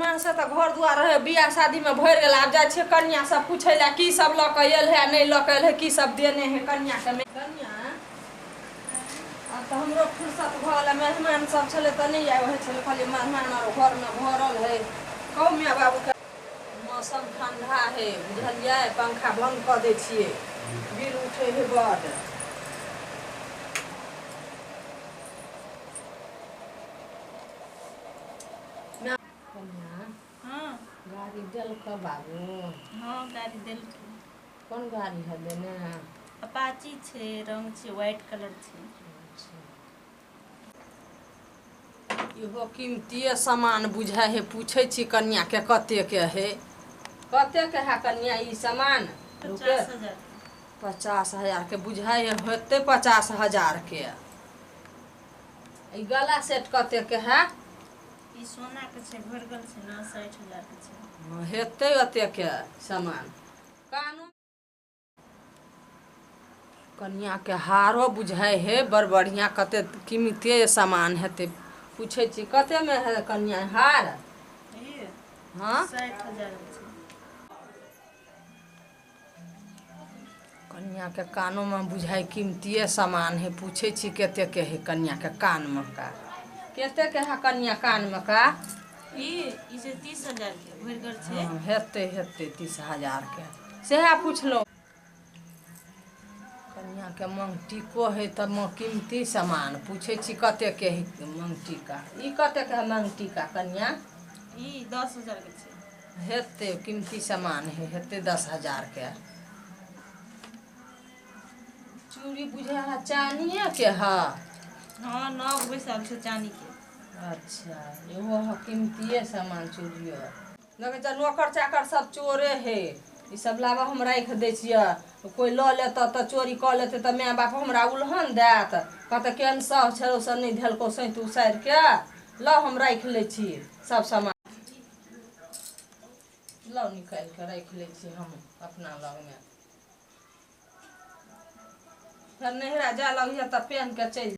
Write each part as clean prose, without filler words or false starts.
से तो घर दुआर रहे बियाह शादी में भर गया। अब जाए छे कन्या सब पूछे ला की सब लक आयल है नहीं लक आयल है की सब देने है कन्या के कन्या। अब तो हमरो फुर्सत भल मेहमान सब छले त नहीं आवे छले खाली मेहमान और घर में भरल है। कहू मियाँ बाबू के मौसम ठंडा है बुझलिए पंखा बंद कर दे छिए बिल उठे है बड़। गाड़ी दिल का बाबू। हाँ गाड़ी दिल कौन गाड़ी है देने? अपाची छे रंग छे व्हाइट कलर छे। इहो कीमतीय सामान बुझाए है पूछे छी कन्या के कते के है कते के है कन्या ई सामान? 50,000 50,000 के बुझाए होते 50,000 के। ई गला सेट कते के है? ई सोना के छे भरगल छे ना 60,000 के छे। हेते अते के सामान। कानून कन्या के हारो बुझाए है बड़ बढ़िया कते कीमती सामान हेते पूछे छी कते में है कन्या हार? ये हाँ 60,000 के छे। कन्या के कानों में बुझाए कीमती सामान है पूछे छी केते के है कन्या के कान में का? केते के है कन्या कान में का? ई से 30,000 के भरगल छे। हाँ, हेते 30,000 के सेहा पूछलो। कन्या के मंगटीको है त कीमती सामान पूछे छी कते के है मंगटी का? ई कते के है मंगटी का कन्या? ई 10,000 के छे। हेते कीमती सामान है हेते 10,000 के। चूड़ी बुझा है चांदिये के है? हाँ 9 बैसाल छे चांदी के। अच्छा इहो है कीमती सामान चूड़ियो लगे जा नौकर चाकर सब चोरे है ई सब लावा हम राख दे छिए कोई ल लेता त चोरी क लेते त माय बाप हमरा उल्हन देत कहते केन सह छौ से नहीं धेलको सैत उसार के ल हम राख ले छी सब सामान ल निकाल के राख ले छी हम अपना लग में। फिर नहरा जा लगिया त पहन के चल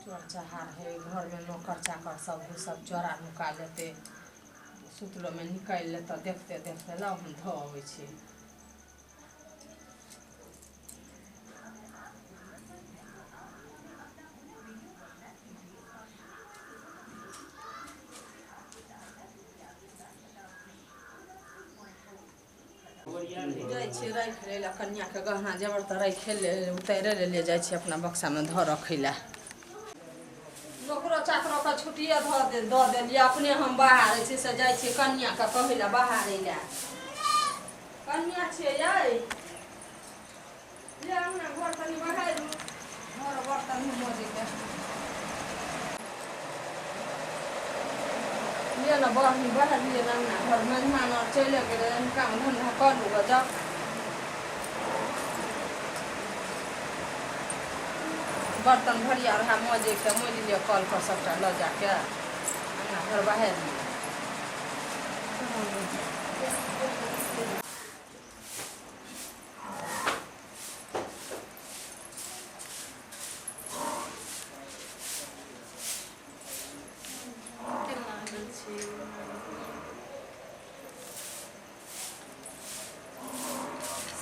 चोर चहार है घर में नौकर चाकर सब है सब चोरा नुका लेते सुतलो में निकाल लेता देखते देखते ला हम धो अबै छी। जाय छी राख ले कन्या के गहना जेवर त राख ले उतारे ले जाय छी अपना बक्सा में धो रखे ला। नौकरो चाकरो का छुट्टिए दे देलिए अपने हम बाहर छी से जाय छी कन्या के कहे ला बाहर ले कन्या छे ये ले हमना घर तनी बाहर घर बर्तन मोजे के ये ना बहनी बाहर लिए ना घर मेहमान और चले गए काम धंधा कर लूगा जा बर्तन भरिया रहा मोजे के मोज लिए कल पर सबटा ल जाके अपना घर बाहर लिए।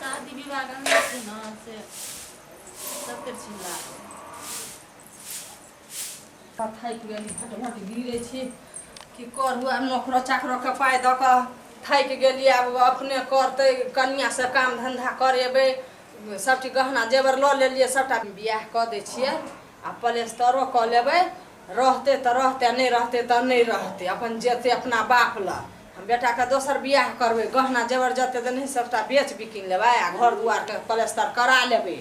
शादी विवाह का छे ना से सब कर छिला थाक गेली फटफट गिरे छी कि करू आब नौकरो चाकरो के पाय द के थाक गेली अब अपने करते कन्या से काम धंधा करेबे सबटी गहना जेवर ल लेलिए सबटा बियाह क दे छिए आ प्लेस्टरो क लेबे रहते त रहते नहीं रहते त नहीं रहते अपन जेते अपना बाप ला हम बेटा के दोसर बियाह करबे गहना जेवर जते देने सबटा बेच बिकिन लेबै आ घर दुआर के प्लेस्टर करा लेबे।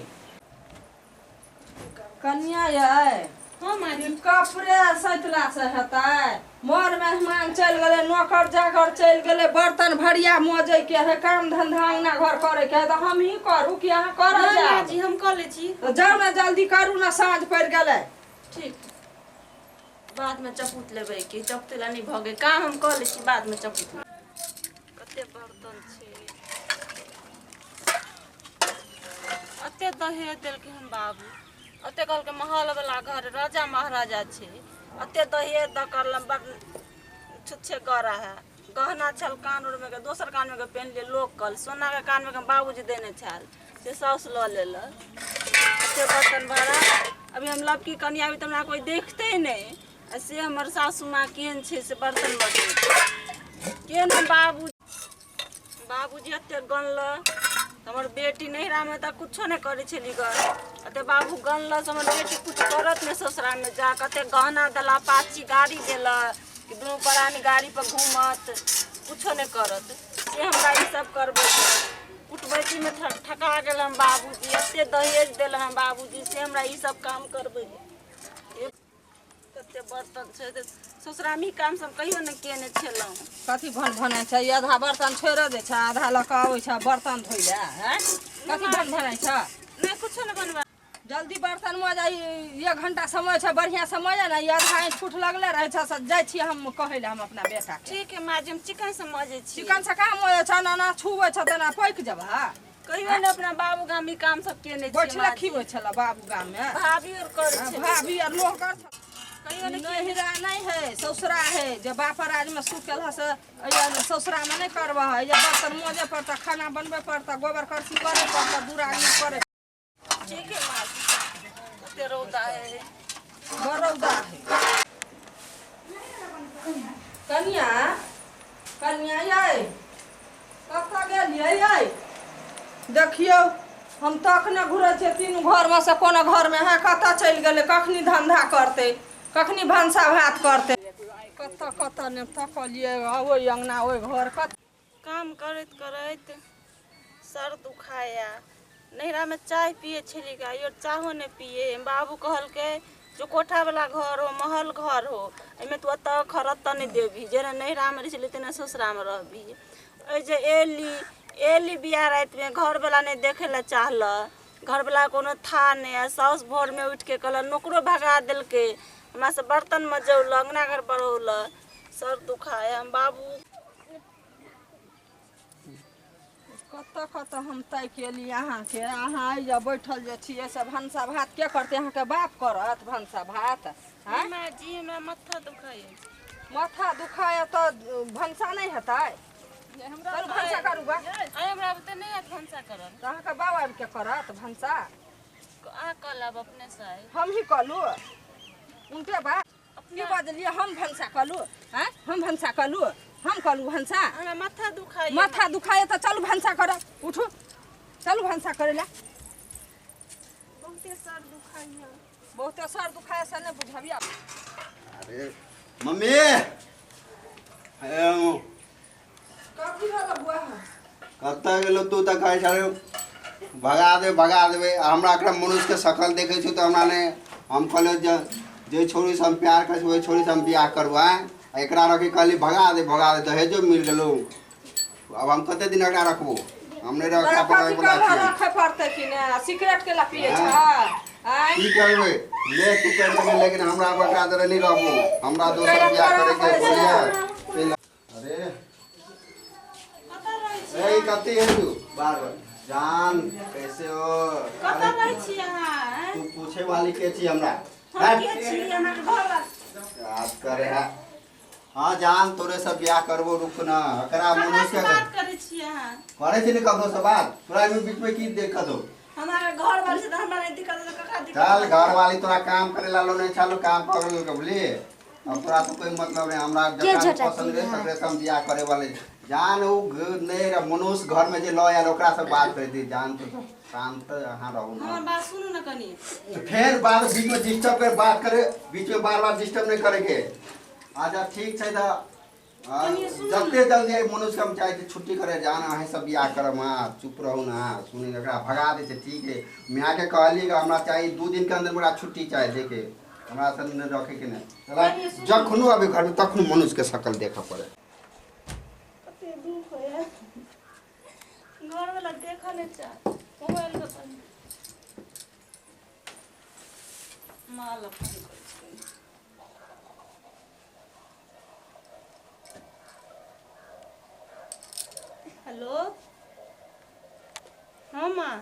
कन्या ये हाँ माजी कपड़े सैतला से हेतै मोर मेहमान चल गए नौकर चाकर चल गए बर्तन भरिया मोजे के है काम धंधा अंगना घर करे के है तो हम ही करू कि अहाँ कर माजी हम कर ले छी तो जाओ ना जल्दी करू ना साँझ पड़ गए। ठीक बाद में चपूत लेबै कि चपतेला नहीं भगे का हम कर ले छी बाद में चपूत कते बर्तन छे। दहेज देलकै हम बाबू ओते कहलकै महल वाला घर राजा महाराजा छे ओते दहेज द करलम बड़ छुच्छे करा है गहना छल कान में के दोसर कान में के पहन ले लोकल सोना के कान में के बाबूजी देने छल से साउस ल लेल ओते बर्तन भरा अभी हम लबकी कनिया भी हमरा कोई देखते ही नहीं से हमर सासू माँ केहन छे से बर्तन बटे केहन हम बाबूजी एते गनल हमर बेटी नैहरा में त कुछो नहीं करे छली ग अते बाबू गनल हमर बेटी कुछ करत नहीं ससुराल में जा कते गहना दला पाची गाड़ी देला कि दुनू परानी गाड़ी पर घूमत कुछो नहीं करत से हमरा ई सब करबे उठबैती में ठका गेल हम बाबूजी एते दहेज देल हम बाबूजी से हमरा ई सब काम करबे कते बर्तन छै ससुरा में काम सब कहियो नहीं केने छलौ कथी भन भनाइ छै आधा बर्तन छोड़े दे छै आधा लऽ कऽ आबै छै बर्तन धोइ ले हैं कथी भन भनाइ छै नहीं कुछो नहीं बनबा जल्दी बर्तन में जा 1 घंटा समय छै बढ़िया समय है ना ये आधा इंच फुट लगले रहे छै से जाय छी हम कहै ले हम अपना बेटा के ठीक है माँ जी हम चिकन से मजे छी चिकन से काम होय छै ना ना छुबै छै तना पैक जबा कहियो ने अपना बाबू गामी काम सब केने छी बैठले खीबै छला बाबू गाम में भाभी और कर छै भाभी और लोग कर कहियो ने नहिरा नहीं है ससुरा है जे बापर राज में सुतल है से ससुरा में नहीं करबा है जे बर्तन मोजे पड़ता खाना बनबे पड़ता गोबर करसी करे पड़ता दुरानी करे ठीक है माँ जी रौदा है बरौदा है कन्या कन्या ये कतऽ गेलियै ये देखियो हम तखने घुरे छियै तीनू घर में से कोनो घर में है कतऽ चलि गेलै कखनी धंधा करते कखनी भंसा भात करते कतऽ कतऽ ने तकलिए ओइ अंगना ओइ घर कत काम करैत करैत सर दुखाया नैहरा में चाय पिए छली का और चाहो ने पिए बाबू कहलके जो कोठा वाला घर हो महल घर हो एमे तू अत खरत नहीं देवी जेना नैहरा में रही तेना ससुरा में रहबी ए जे एली बिया रात में घर वाला नहीं देखे ला चाहल घर वाला कोनो था नहीं साउस भोर में उठ के कहल नौकरो भगा दिलके हमरा से बर्तन मजौल अंगना घर बढ़ौल सर दुखाया हम बाबू कतऽ कतऽ हम तय केली अहाँके अहाँ अइजा बैठल जे छियै से भनसा भात के करते अहाँके बाप करत भनसा भात हैं माँ जी हमरा माथा दुखाय माथा दुखाय तो भनसा नहीं हेतै हमरा चल भनसा करू बा हमरा बते नहीं है भंसा करल तो अहाँके बाबा आबि के करत भनसा आ कलब अपने से हम ही कहलू उनके बात की बजलिए हम भनसा कहलू हैं हम भनसा कहलू हम कहलू भनसा हमरा माथा दुखाय माथा दुखाए तो चलू भनसा कर उठू चलू भनसा करे ला बहुते सर दुखाय बहुते सर दुखाए से नहीं बुझबिया अरे मम्मी कथी होला बुआ कतऽ गेलो तू तऽ कहै छलै भगा देबै हमरा एकरा मनुष्य के शकल देखै छी तऽ हमरा ने हम कहलियै जे छोरी से हम प्यार करै छी ओहि छोरी से हम बियाह करबै एकरा रखी कहली भगा दे दहेजो मिल गेलो अब हम कते दिन एकरा रखबो हम नहीं रखा पड़ै बोला छी रखे पड़ते कि ने सिगरेट के ला पिए छ की करबै ले तू कर ले लेकिन हमरा बकरा दे नहीं रहबो हमरा दोसर बियाह करे के बोलिया अरे ए कते है तू बार जान कैसे हो कतऽ रहै छी अहाँ तू पूछे वाली के छी हमरा हम के छी अहाँ के घर याद करे है हाँ जान तोरे सब ब्याह करबो रुक ना एकरा मनुष्य के बात करे छी अहाँ करे छी ने कब से बात तोरा में बीच में की देखत हो हमारा घर वाले से हमरा नहीं दिक्कत है कका दिक्कत चल घर वाली तोरा काम करे ला लो नहीं चालू काम कर ले कबली अब तोरा तो कोई मतलब नहीं हमरा जब पसंद है तकरे से हम ब्याह करे वाले जान उ नहीं मनुष्य घर में जे लो यार ओकरा से बात कर दी जान तो शांत यहाँ रहू ना हमर बात सुनू ना कनी फिर बात बीच में डिस्टर्ब कर बात करे बीच में बार डिस्टर्ब नहीं करे के अच्छा ठीक है तो जल्दी जल्दी मनुष्य हम चाहे छुट्टी करे जाना है सब बियाह करम हाँ चुप रहू ना सुनी एकरा भगा दे ठीक है मैं के कहली हमरा चाहिए 2 दिन के अंदर मेरा छुट्टी चाहिए देखे हमरा संग नहीं रखे के नहीं चला जखनो अभी घर में तखनो मनुष्य के शकल देखा पड़े कते दुख होया घर वाला देखा नहीं चाह मोबाइल पे माल अपन हेलो हाँ माँ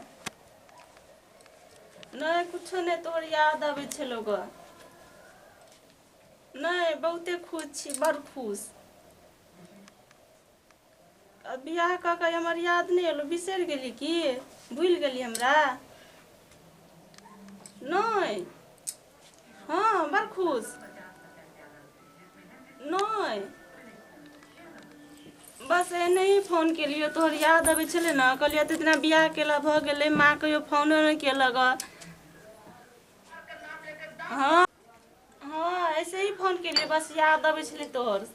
नहीं कुछ नहीं तोहर याद आवे छलो ग नहीं बहुते खुश छी बड़ खुश बियाह कऽ के हमर याद नहीं एलो बिसर गेली की भूल गेली हमरा नहीं हाँ बड़ खुश नहीं बस एने ही फोन के लिए तोहर याद आवे छले ना कहलिए एते दिना बियाह केला भ गेले माँ कहियो फोन नहीं केलक हाँ हाँ ऐसे ही फोन के लिए बस याद आवे छले तोहर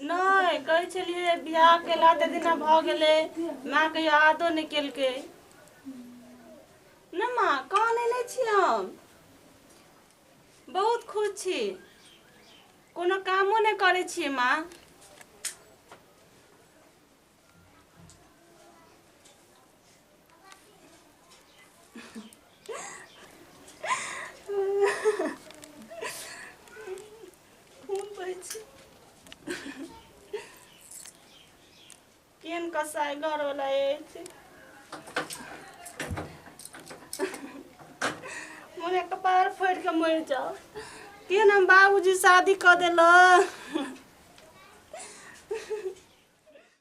नहीं कहे छलिए बियाह केला एते दिना भ गेले माँ कहियो यादो नहीं केलके ना माँ कहने नहीं छी हम बहुत खुश छी कोनो कामो नहीं करे छी माँ केन कसाय घर वाला मोरे कपार फोड़ के मर जाओ केन हम बाबूजी शादी कर दिल